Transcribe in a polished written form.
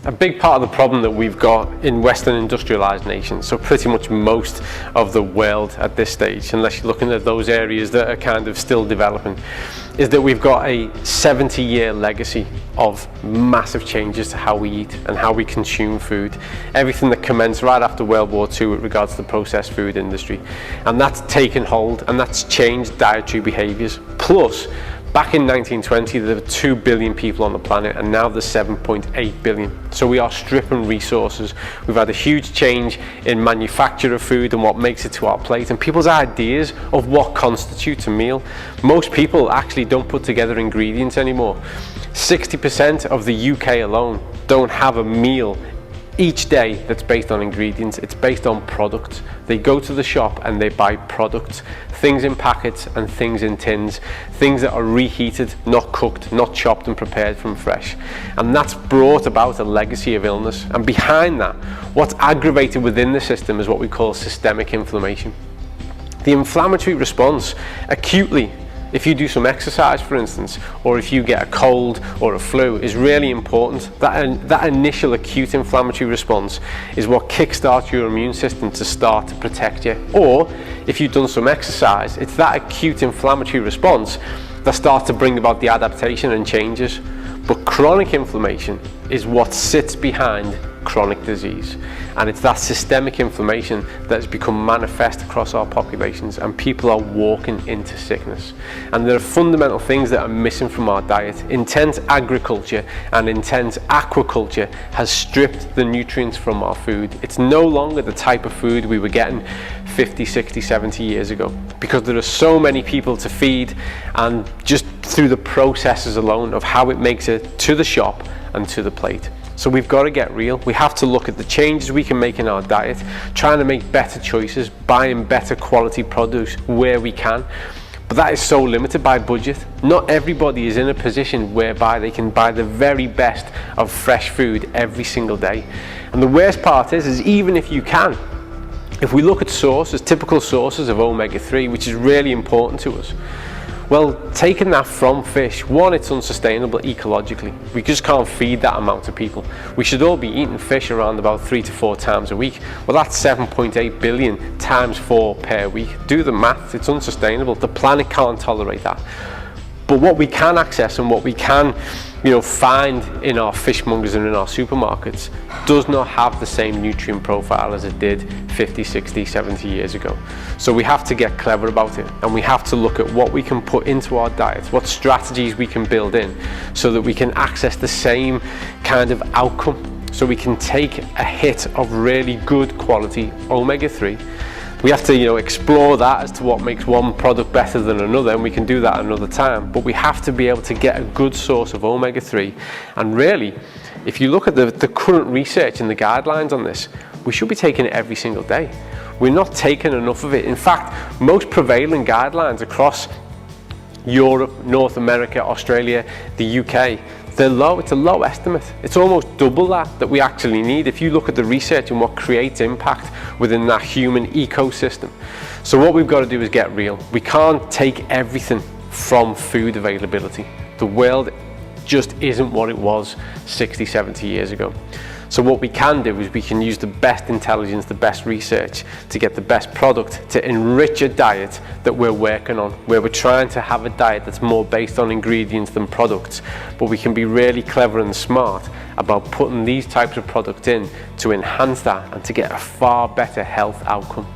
A big part of the problem that we've got in Western industrialized nations, so pretty much most of the world at this stage, unless you're looking at those areas that are kind of still developing, is that we've got a 70-year legacy of massive changes to how we eat and how we consume food. Everything that commenced right after World War II with regards to the processed food industry. And that's taken hold and that's changed dietary behaviors. Plus, back in 1920, there were 2 billion people on the planet, and now there's 7.8 billion. So we are stripping resources. We've had a huge change in manufacture of food and what makes it to our plate, and people's ideas of what constitutes a meal. Most people actually don't put together ingredients anymore. 60% of the UK alone don't have a meal each day that's based on ingredients. It's based on products. They go to the shop and they buy products, things in packets and things in tins, things that are reheated, not cooked, not chopped and prepared from fresh. And that's brought about a legacy of illness. And behind that, what's aggravated within the system is what we call systemic inflammation. The inflammatory response acutely, if you do some exercise, for instance, or if you get a cold or a flu, is really important. That initial acute inflammatory response is what kickstarts your immune system to start to protect you. Or if you've done some exercise, it's that acute inflammatory response that starts to bring about the adaptation and changes. But chronic inflammation is what sits behind chronic disease, and it's that systemic inflammation that has become manifest across our populations, and people are walking into sickness. And there are fundamental things that are missing from our diet. Intense agriculture and intense aquaculture has stripped the nutrients from our food. It's no longer the type of food we were getting 50, 60, 70 years ago, because there are so many people to feed, and just through the processes alone of how it makes it to the shop and to the plate. So we've got to get real. We have to look at the changes we can make in our diet, trying to make better choices, buying better quality produce where we can. But that is so limited by budget. Not everybody is in a position whereby they can buy the very best of fresh food every single day. And the worst part is even if you can, if we look at sources, typical sources of omega-3, which is really important to us, well, taking that from fish, one, it's unsustainable ecologically. We just can't feed that amount of people. We should all be eating fish around about 3 to 4 times a week. Well, that's 7.8 billion times 4 per week. Do the math, it's unsustainable. The planet can't tolerate that. But what we can access and what we can, find in our fishmongers and in our supermarkets does not have the same nutrient profile as it did 50, 60, 70 years ago. So we have to get clever about it, and we have to look at what we can put into our diet, what strategies we can build in so that we can access the same kind of outcome. So we can take a hit of really good quality omega-3. We have to explore that as to what makes one product better than another, and we can do that another time. But we have to be able to get a good source of omega-3. And really, if you look at the current research and the guidelines on this, we should be taking it every single day. We're not taking enough of it. In fact, most prevailing guidelines across Europe, North America, Australia, the UK, they're low. It's a low estimate. It's almost double that we actually need if you look at the research and what creates impact within that human ecosystem. So what we've got to do is get real. We can't take everything from food availability. The world just isn't what it was 60, 70 years ago. So what we can do is we can use the best intelligence, the best research to get the best product to enrich a diet that we're working on, where we're trying to have a diet that's more based on ingredients than products. But we can be really clever and smart about putting these types of products in to enhance that and to get a far better health outcome.